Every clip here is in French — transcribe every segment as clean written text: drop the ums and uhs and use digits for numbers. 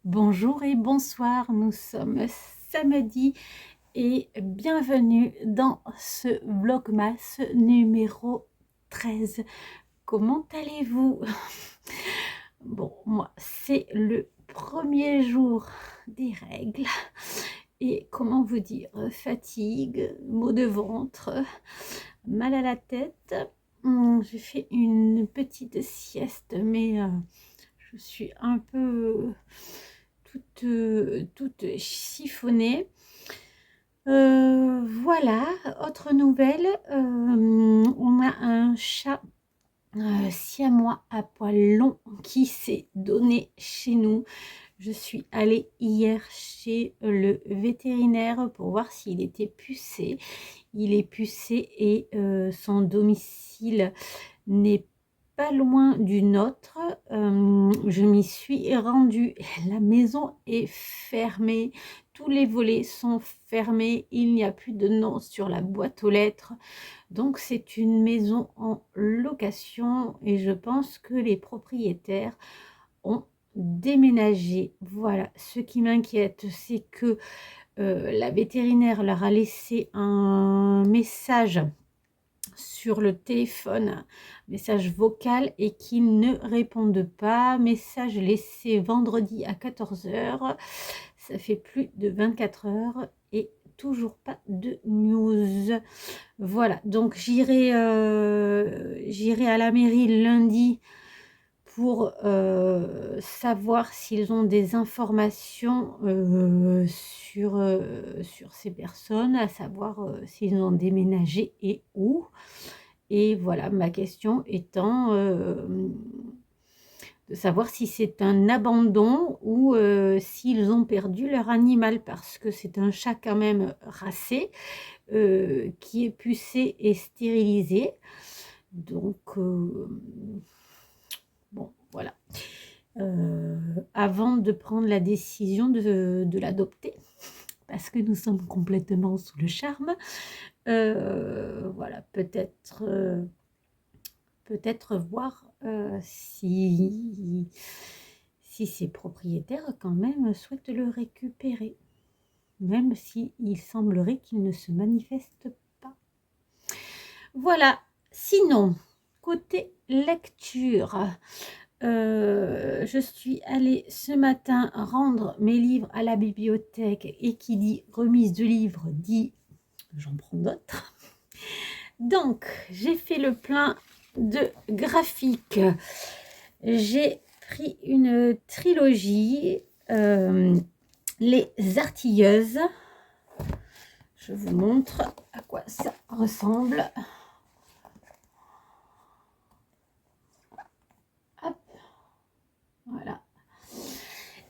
Bonjour et bonsoir, nous sommes samedi et bienvenue dans ce vlogmas numéro 13. Comment allez-vous? Bon, moi, c'est le premier jour des règles et comment vous dire, fatigue, maux de ventre, mal à la tête. J'ai fait une petite sieste, mais je suis un peu toute chiffonnée. Voilà, autre nouvelle, on a un chat siamois à poil long qui s'est donné chez nous. Je suis allée hier chez le vétérinaire pour voir s'il était pucé. Il est pucé et son domicile n'est pas loin du nôtre. Je m'y suis rendue. La maison est fermée. Tous les volets sont fermés. Il n'y a plus de nom sur la boîte aux lettres. Donc c'est une maison en location et je pense que les propriétaires ont déménagé. Voilà, ce qui m'inquiète, c'est que la vétérinaire leur a laissé un message sur le téléphone, message vocal, et qu'ils ne répondent pas. Message laissé vendredi à 14 h, ça fait plus de 24 heures et toujours pas de news. Voilà, donc j'irai à la mairie lundi pour savoir s'ils ont des informations sur ces personnes, à savoir s'ils ont déménagé et où. Et voilà, ma question étant de savoir si c'est un abandon ou s'ils ont perdu leur animal, parce que c'est un chat quand même racé, qui est pucé et stérilisé. Donc, bon, voilà. Avant de prendre la décision de l'adopter, parce que nous sommes complètement sous le charme, voilà, peut-être voir si ses propriétaires quand même souhaitent le récupérer, même s'il semblerait qu'il ne se manifeste pas. Voilà, sinon, côté lecture, je suis allée ce matin rendre mes livres à la bibliothèque, et qui dit remise de livres dit j'en prends d'autres. Donc, j'ai fait le plein de graphiques. J'ai pris une trilogie, Les Artilleuses. Je vous montre à quoi ça ressemble. Hop, voilà.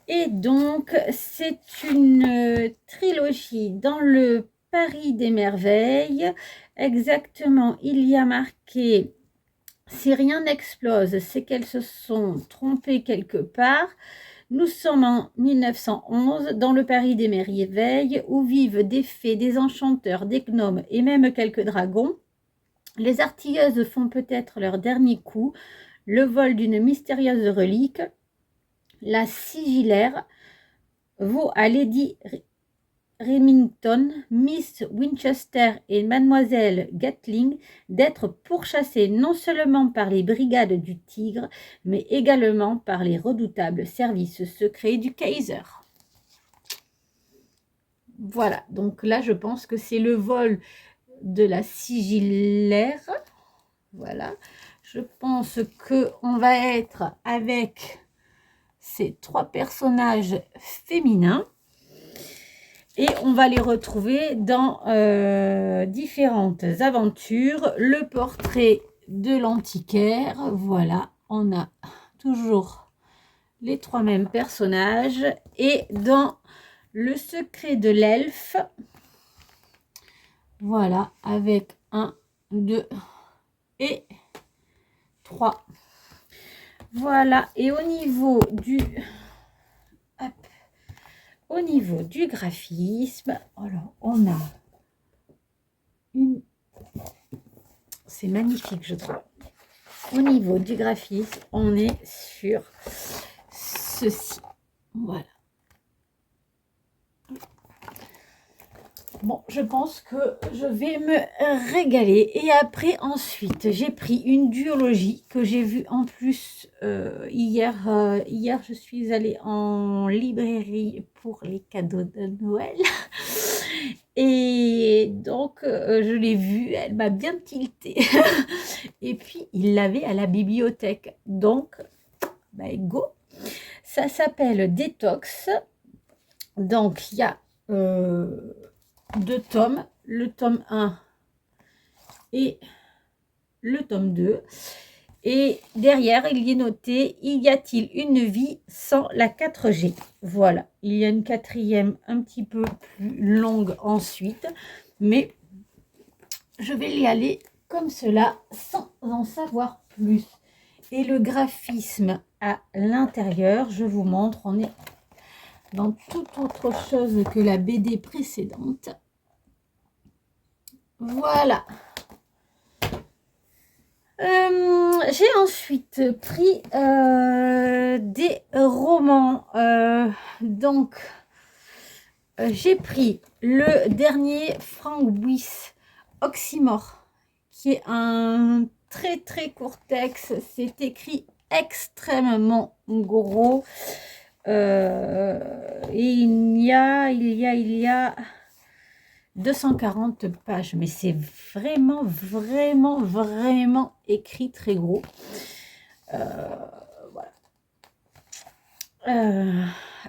Et donc, c'est une trilogie dans le Paris des merveilles. Exactement, il y a marqué « Si rien n'explose, c'est qu'elles se sont trompées quelque part. Nous sommes en 1911, dans le Paris des merveilles, où vivent des fées, des enchanteurs, des gnomes et même quelques dragons. Les artilleuses font peut-être leur dernier coup, le vol d'une mystérieuse relique. La sigillaire vaut à Lady Remington, Miss Winchester et Mademoiselle Gatling d'être pourchassées non seulement par les brigades du Tigre, mais également par les redoutables services secrets du Kaiser. » Voilà, donc là je pense que c'est le vol de la sigillaire. Voilà, je pense qu'on va être avec ces trois personnages féminins. Et on va les retrouver dans différentes aventures. Le portrait de l'antiquaire. Voilà, on a toujours les trois mêmes personnages. Et dans le secret de l'elfe, voilà, avec 1, 2 et 3. Voilà, et au niveau du graphisme, alors on a c'est magnifique, je trouve. Au niveau du graphisme, on est sur ceci. Voilà, Bon, je pense que je vais me régaler. Et après, ensuite, j'ai pris une duologie que j'ai vue en plus hier. Hier, je suis allée en librairie pour les cadeaux de Noël. Et donc, je l'ai vue, elle m'a bien tilté. Et puis, il l'avait à la bibliothèque. Donc, bah, go. Ça s'appelle Détox. Donc, il y a 2 tomes, le tome 1 et le tome 2. Et derrière, il y est noté, y a-t-il une vie sans la 4G? Voilà, il y a une 4e un petit peu plus longue ensuite, mais je vais y aller comme cela sans en savoir plus. Et le graphisme à l'intérieur, je vous montre, on est dans toute autre chose que la BD précédente. Voilà. J'ai ensuite pris des romans. Donc, j'ai pris le dernier Frank Buys, Oxymore, qui est un très très court texte. C'est écrit extrêmement gros. Et il y a 240 pages, mais c'est vraiment, vraiment, vraiment écrit très gros. Voilà.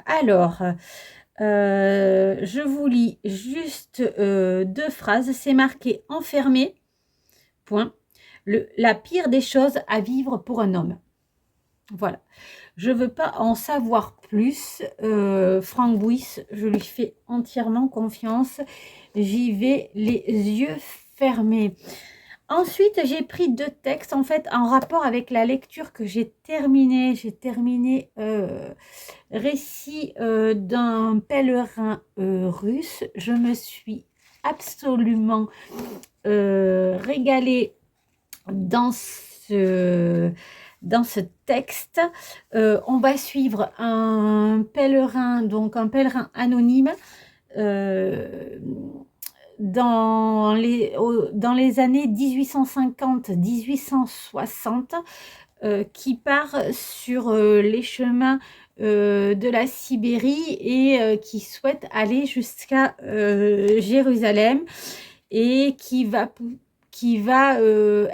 Alors, je vous lis juste 2 phrases. C'est marqué « Enfermé, point. La pire des choses à vivre pour un homme ». Voilà. Je ne veux pas en savoir plus. Frank Buys, je lui fais entièrement confiance. J'y vais les yeux fermés. Ensuite, j'ai pris 2 textes en fait en rapport avec la lecture que j'ai terminée. J'ai terminé Récit d'un pèlerin russe. Je me suis absolument régalée dans ce texte. On va suivre un pèlerin, donc un pèlerin anonyme dans les années 1850-1860 qui part sur les chemins de la Sibérie et qui souhaite aller jusqu'à Jérusalem et qui va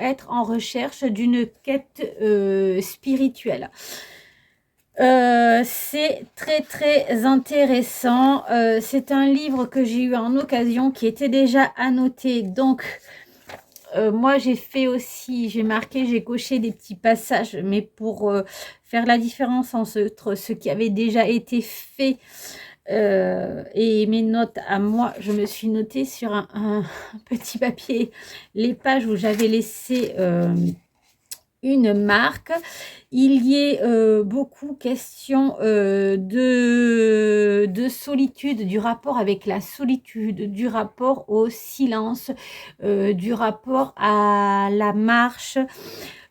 être en recherche d'une quête spirituelle. C'est très très intéressant. C'est un livre que j'ai eu en occasion qui était déjà annoté. Donc moi j'ai fait aussi, j'ai marqué, j'ai coché des petits passages, mais pour faire la différence entre ce qui avait déjà été fait et mes notes à moi, je me suis notée sur un petit papier les pages où j'avais laissé une marque. Il y est beaucoup question de solitude, du rapport avec la solitude, du rapport au silence, du rapport à la marche,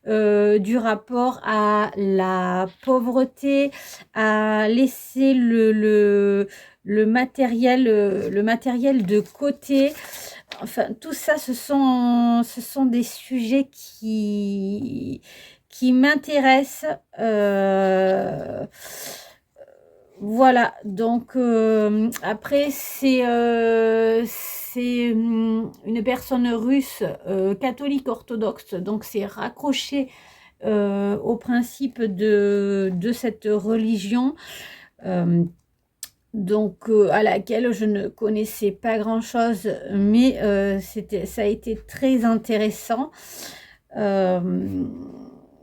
du rapport à la pauvreté, à laisser le matériel de côté. Enfin, tout ça, ce sont des sujets qui m'intéressent. Voilà, donc après, c'est une personne russe catholique orthodoxe, donc c'est raccroché au principe de cette religion. Donc à laquelle je ne connaissais pas grand chose, mais ça a été très intéressant.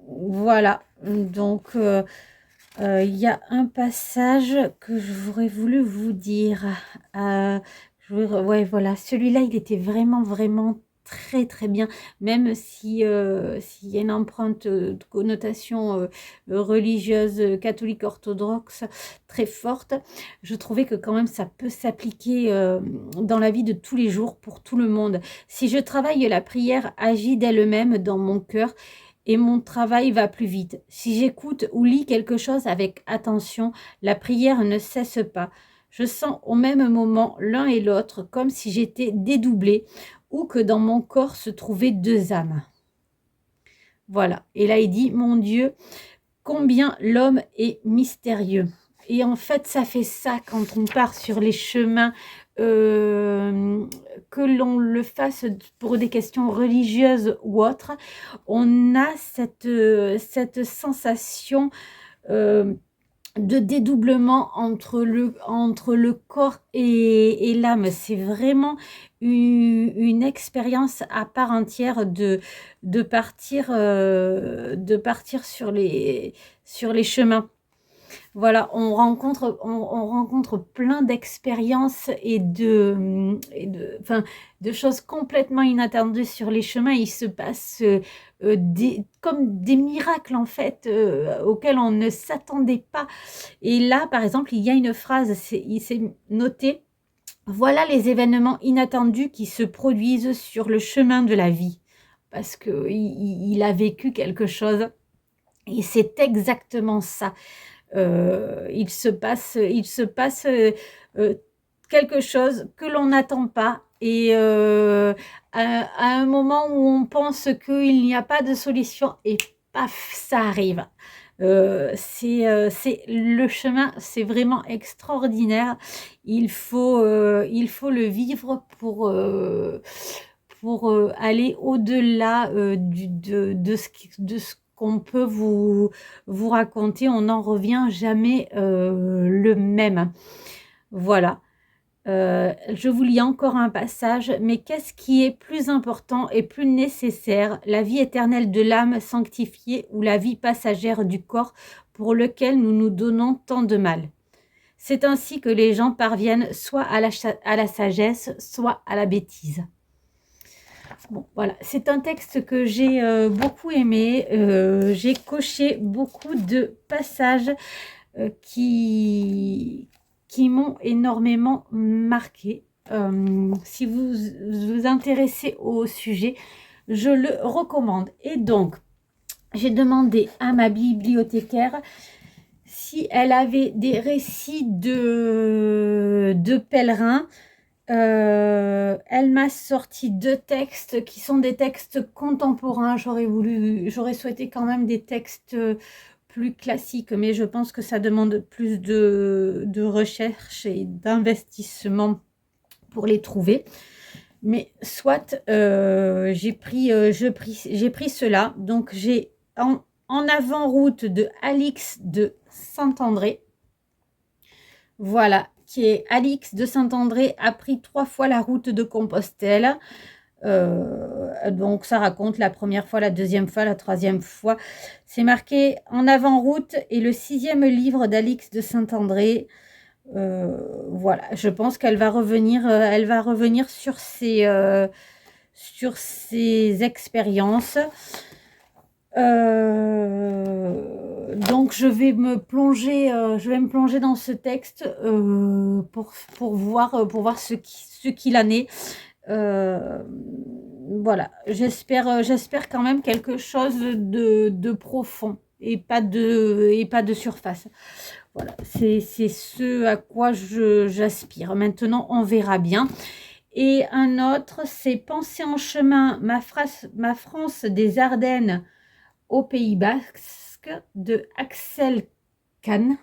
Voilà, donc il y a un passage que j'aurais voulu vous dire. Ouais, voilà, celui-là, il était vraiment, vraiment très, très bien, même si s'il y a une empreinte de connotation religieuse catholique orthodoxe très forte, je trouvais que quand même ça peut s'appliquer dans la vie de tous les jours pour tout le monde. Si je travaille, la prière agit d'elle-même dans mon cœur et mon travail va plus vite. Si j'écoute ou lis quelque chose avec attention, la prière ne cesse pas. Je sens au même moment l'un et l'autre comme si j'étais dédoublée ou que dans mon corps se trouvaient deux âmes. Voilà. Et là, il dit, mon Dieu, combien l'homme est mystérieux. Et en fait, ça fait ça quand on part sur les chemins, que l'on le fasse pour des questions religieuses ou autres, on a cette sensation de dédoublement entre le corps et l'âme. C'est vraiment une expérience à part entière de partir sur les chemins. Voilà, on rencontre plein d'expériences enfin, de choses complètement inattendues sur les chemins. Il se passe comme des miracles, en fait, auxquels on ne s'attendait pas. Et là, par exemple, il y a une phrase, il s'est noté, voilà les événements inattendus qui se produisent sur le chemin de la vie. Parce qu'il a vécu quelque chose. Et c'est exactement ça. Il se passe quelque chose que l'on n'attend pas et à un moment où on pense qu'il n'y a pas de solution et paf, ça arrive. C'est le chemin, c'est vraiment extraordinaire. Il faut le vivre pour aller au-delà de ce qu'on peut vous raconter. On n'en revient jamais le même. Voilà. Je vous lis encore un passage. Mais qu'est-ce qui est plus important et plus nécessaire, la vie éternelle de l'âme sanctifiée ou la vie passagère du corps pour lequel nous nous donnons tant de mal? C'est ainsi que les gens parviennent soit à la sagesse, soit à la bêtise. Bon, voilà, c'est un texte que j'ai beaucoup aimé. J'ai coché beaucoup de passages qui m'ont énormément marqué. Si vous vous intéressez au sujet, je le recommande. Et donc, j'ai demandé à ma bibliothécaire si elle avait des récits de pèlerins. Elle m'a sorti deux textes qui sont des textes contemporains. J'aurais souhaité quand même des textes plus classiques, mais je pense que ça demande plus de recherche et d'investissement pour les trouver. Mais soit, j'ai pris cela. Donc, j'ai en avant-route de Alix de Saint-André. Voilà, qui est Alix de Saint-André a pris 3 fois la route de Compostelle. Donc, ça raconte la première fois, la deuxième fois, la troisième fois. C'est marqué en avant-route et le 6e livre d'Alix de Saint-André. Voilà, je pense qu'elle va revenir sur ses expériences. Donc je vais me plonger dans ce texte pour voir ce qu'il en est. Voilà, j'espère quand même quelque chose de profond et pas de surface. Voilà, c'est ce à quoi j'aspire. Maintenant, on verra bien. Et un autre, c'est Penser en chemin, ma France des Ardennes au Pays Basque de Axel Kahn.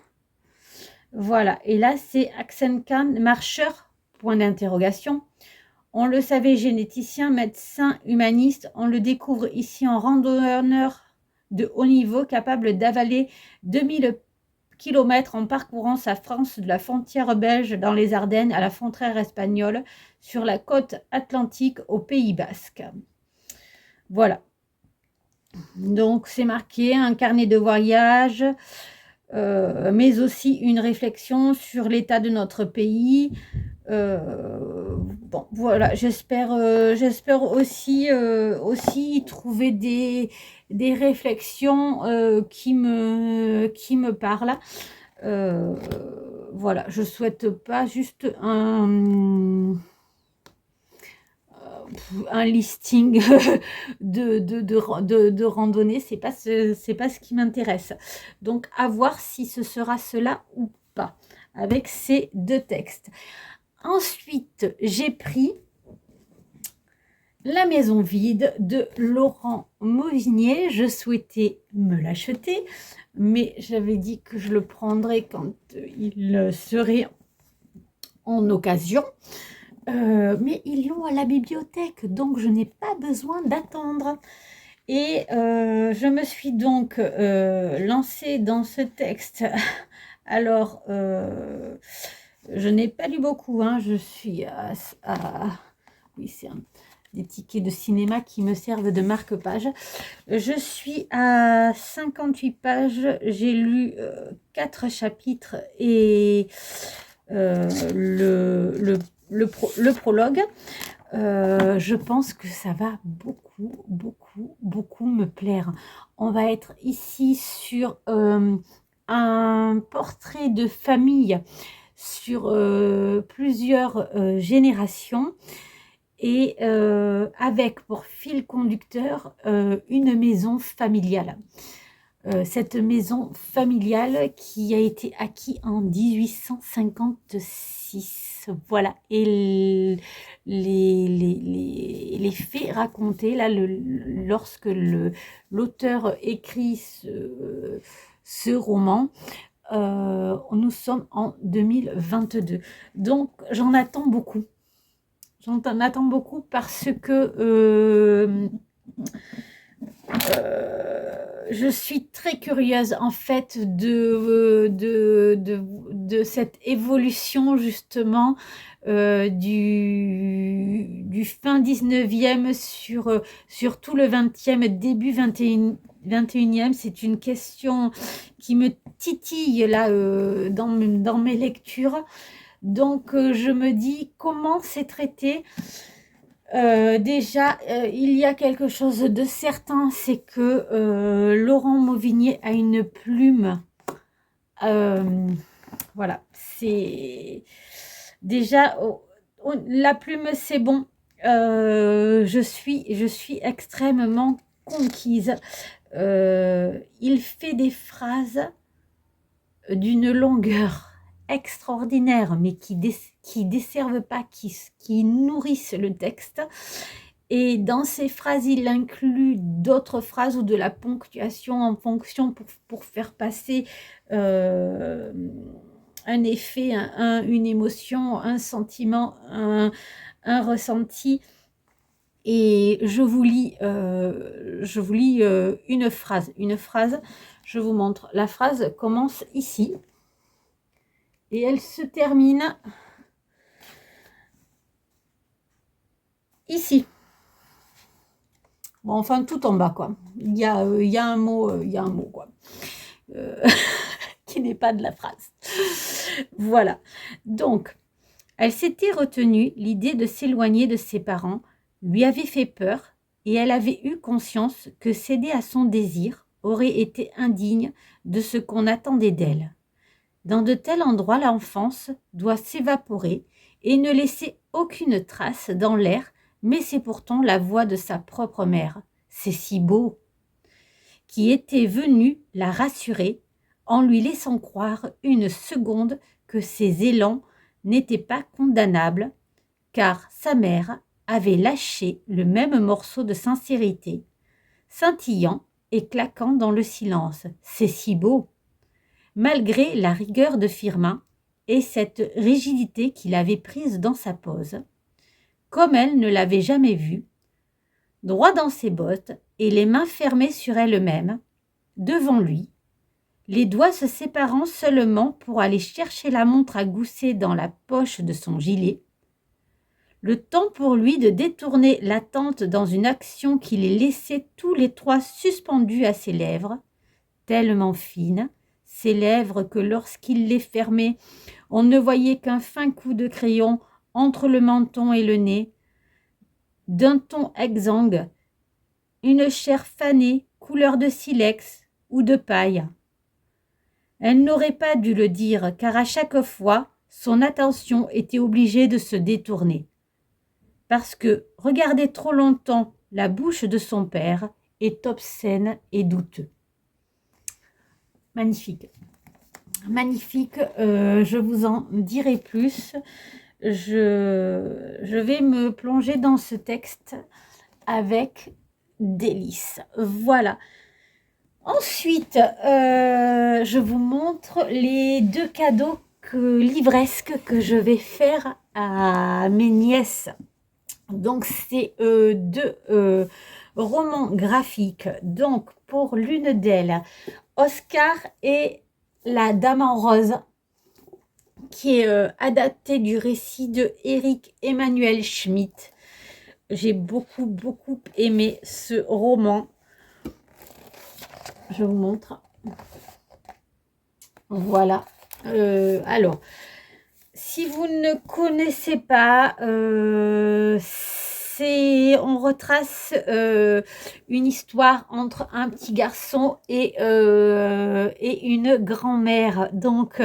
Voilà, et là c'est Axel Kahn, marcheur, point d'interrogation. On le savait, généticien, médecin, humaniste, on le découvre ici en randonneur de haut niveau, capable d'avaler 2000 km en parcourant sa France de la frontière belge dans les Ardennes à la frontière espagnole, sur la côte atlantique au Pays Basque. Voilà. Donc, c'est marqué un carnet de voyage, mais aussi une réflexion sur l'état de notre pays. Bon, voilà, j'espère aussi y trouver des réflexions qui me parlent. Voilà, je souhaite pas juste un listing de randonnée, c'est pas ce qui m'intéresse. Donc, à voir si ce sera cela ou pas. avec ces deux textes. Ensuite, j'ai pris La maison vide de Laurent Mauvigné. Je souhaitais me l'acheter, mais j'avais dit que je le prendrais quand il serait en occasion. Mais ils l'ont à la bibliothèque, donc je n'ai pas besoin d'attendre. Et je me suis donc lancée dans ce texte. Alors, je n'ai pas lu beaucoup, hein. Je suis oui, c'est des tickets de cinéma qui me servent de marque-page. Je suis à 58 pages. J'ai lu 4 chapitres et le prologue. Je pense que ça va beaucoup me plaire. On va être ici sur un portrait de famille sur plusieurs générations et avec pour fil conducteur une maison familiale. Cette maison familiale qui a été acquise en 1856. Voilà. Et les faits racontés, là, lorsque l'auteur écrit ce roman, nous sommes en 2022. Donc, j'en attends beaucoup. J'en attends beaucoup parce que je suis très curieuse en fait de cette évolution justement du fin 19e sur tout le 20e, début 21e. C'est une question qui me titille là dans mes lectures. Donc je me dis comment c'est traité. Déjà, il y a quelque chose de certain, c'est que Laurent Mauvigné a une plume. Voilà, c'est déjà la plume, c'est bon. Je suis extrêmement conquise. Il fait des phrases d'une longueur extraordinaire, mais qui desservent pas, qui nourrissent le texte. Et dans ces phrases, il inclut d'autres phrases ou de la ponctuation en fonction pour faire passer un effet, une émotion, un sentiment, un ressenti. Et je vous lis une phrase. Je vous montre. La phrase commence ici. Et elle se termine ici. Bon, enfin, tout en bas, quoi. Il y a un mot, quoi. Qui n'est pas de la phrase. Voilà. Donc, elle s'était retenue, l'idée de s'éloigner de ses parents lui avait fait peur et elle avait eu conscience que céder à son désir aurait été indigne de ce qu'on attendait d'elle. Dans de tels endroits, l'enfance doit s'évaporer et ne laisser aucune trace dans l'air, mais c'est pourtant la voix de sa propre mère. C'est si beau, qui était venue la rassurer en lui laissant croire une seconde que ses élans n'étaient pas condamnables, car sa mère avait lâché le même morceau de sincérité, scintillant et claquant dans le silence. C'est si beau. Malgré la rigueur de Firmin et cette rigidité qu'il avait prise dans sa pose, comme elle ne l'avait jamais vue, droit dans ses bottes et les mains fermées sur elle-même, devant lui, les doigts se séparant seulement pour aller chercher la montre à gousset dans la poche de son gilet, le temps pour lui de détourner l'attente dans une action qui les laissait tous les trois suspendus à ses lèvres, tellement fines, ces lèvres que lorsqu'il les fermait, on ne voyait qu'un fin coup de crayon entre le menton et le nez, d'un ton exsangue, une chair fanée, couleur de silex ou de paille. Elle n'aurait pas dû le dire, car à chaque fois, son attention était obligée de se détourner. Parce que regarder trop longtemps la bouche de son père est obscène et douteux. Magnifique. magnifique. Je vous en dirai plus. Je vais me plonger dans ce texte avec délice. Voilà. Ensuite, je vous montre les deux cadeaux livresques que je vais faire à mes nièces. Donc, c'est deux romans graphiques. Donc, pour l'une d'elles, Oscar et la Dame en rose, qui est adapté du récit de Éric Emmanuel Schmitt. J'ai beaucoup aimé ce roman. Je vous montre. Voilà. Alors, si vous ne connaissez pas, on retrace une histoire entre un petit garçon et une grand-mère. Donc,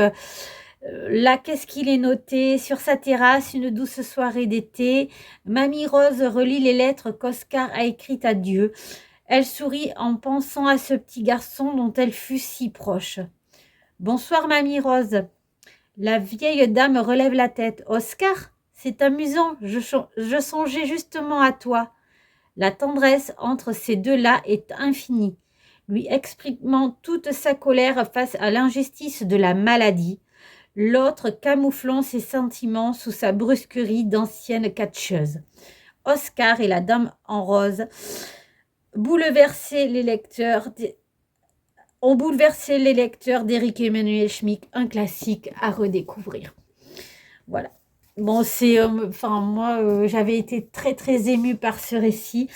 là, qu'est-ce qu'il est noté? Sur sa terrasse, une douce soirée d'été, Mamie Rose relit les lettres qu'Oscar a écrites à Dieu. Elle sourit en pensant à ce petit garçon dont elle fut si proche. « Bonsoir, Mamie Rose. » La vieille dame relève la tête. « Oscar, c'est amusant, je songeais justement à toi. » La tendresse entre ces deux-là est infinie, lui exprimant toute sa colère face à l'injustice de la maladie, l'autre camouflant ses sentiments sous sa brusquerie d'ancienne catcheuse. Oscar et la dame en rose ont bouleversé les lecteurs d'Éric Emmanuel Schmitt, un classique à redécouvrir. Voilà. Bon, c'est, moi, j'avais été très émue par ce récit.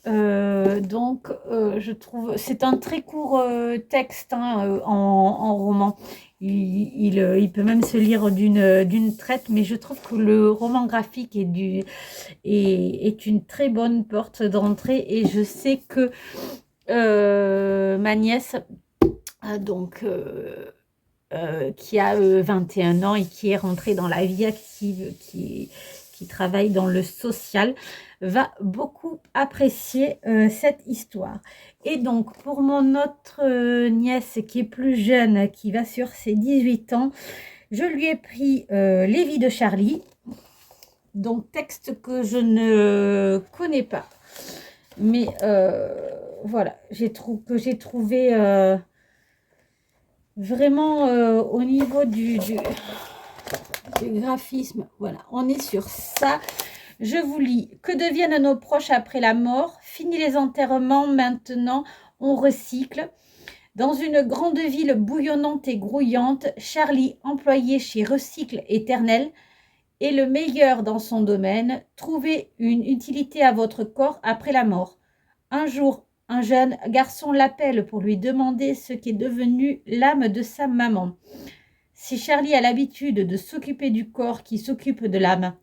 Donc, je trouve, c'est un très court texte en roman. Il peut même se lire d'une traite, mais je trouve que le roman graphique est une très bonne porte d'entrée. Et je sais que ma nièce, qui a 21 ans et qui est rentrée dans la vie active, qui travaille dans le social, va beaucoup apprécier cette histoire. Et donc, pour mon autre nièce qui est plus jeune, qui va sur ses 18 ans, je lui ai pris Les vies de Charlie, donc texte que je ne connais pas. Mais voilà, j'ai trouvé vraiment au niveau du graphisme, voilà, on est sur ça. Je vous lis. Que deviennent nos proches après la mort? Fini les enterrements, maintenant on recycle. Dans une grande ville bouillonnante et grouillante, Charlie, employé chez Recycle Éternel, est le meilleur dans son domaine. Trouvez une utilité à votre corps après la mort. Un jour, un jeune garçon l'appelle pour lui demander ce qu'est devenu l'âme de sa maman. Si Charlie a l'habitude de s'occuper du corps qui s'occupe de l'âme.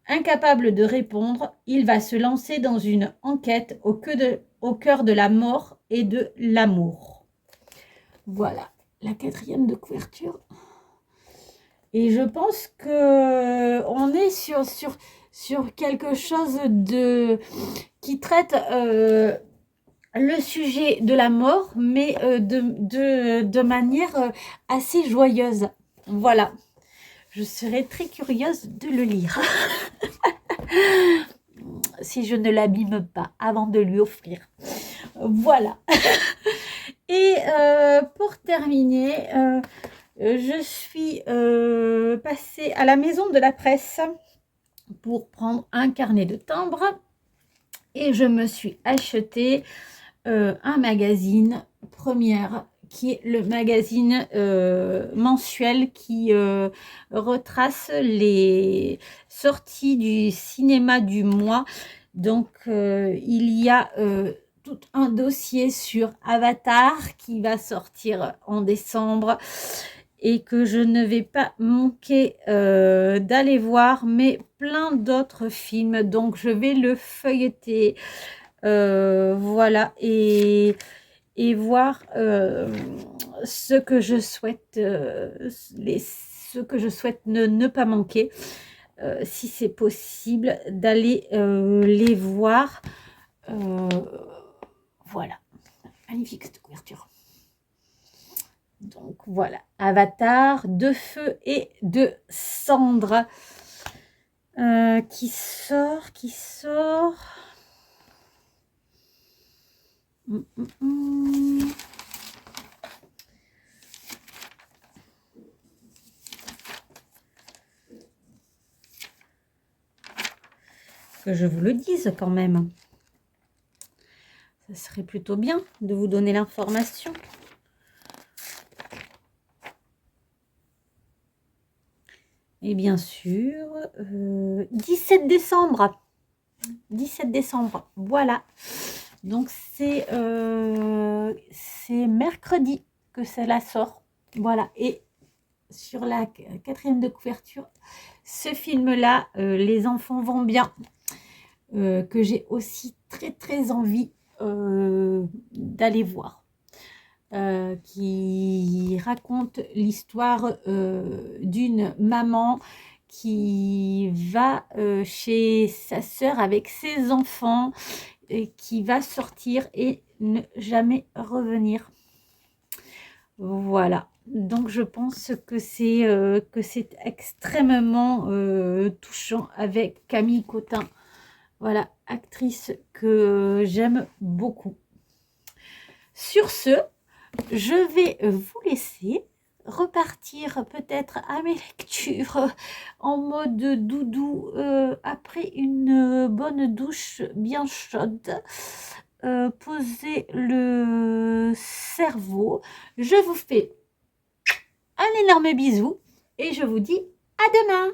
Incapable de répondre, il va se lancer dans une enquête au cœur de la mort et de l'amour. Voilà, la 4e de couverture. Et je pense qu'on est sur quelque chose qui traite le sujet de la mort, mais de manière assez joyeuse. Voilà. Je serais très curieuse de le lire. Si je ne l'abîme pas avant de lui offrir. Voilà. Et pour terminer, je suis passée à la maison de la presse pour prendre un carnet de timbres et je me suis acheté un magazine Première, qui est le magazine mensuel qui retrace les sorties du cinéma du mois. Donc, il y a tout un dossier sur Avatar qui va sortir en décembre et que je ne vais pas manquer d'aller voir, mais plein d'autres films. Donc, je vais le feuilleter. Voilà, et voir ce que je souhaite, ne pas manquer, si c'est possible, d'aller les voir. Voilà, magnifique cette couverture. Donc voilà, Avatar de feu et de cendre qui sort. Que je vous le dise quand même. Ça serait plutôt bien de vous donner l'information. Et bien sûr, 17 décembre. 17 décembre, voilà. Donc c'est mercredi que cela sort. Voilà. Et sur la 4e de couverture, ce film-là, Les enfants vont bien, que j'ai aussi très envie d'aller voir. Qui raconte l'histoire d'une maman qui va chez sa sœur avec ses enfants et qui va sortir et ne jamais revenir. Voilà, donc je pense que c'est extrêmement touchant avec Camille Cottin. Voilà, actrice que j'aime beaucoup. Sur ce, je vais vous laisser repartir peut-être à mes lectures en mode doudou après une bonne douche bien chaude. Poser le cerveau. Je vous fais un énorme bisou et je vous dis à demain.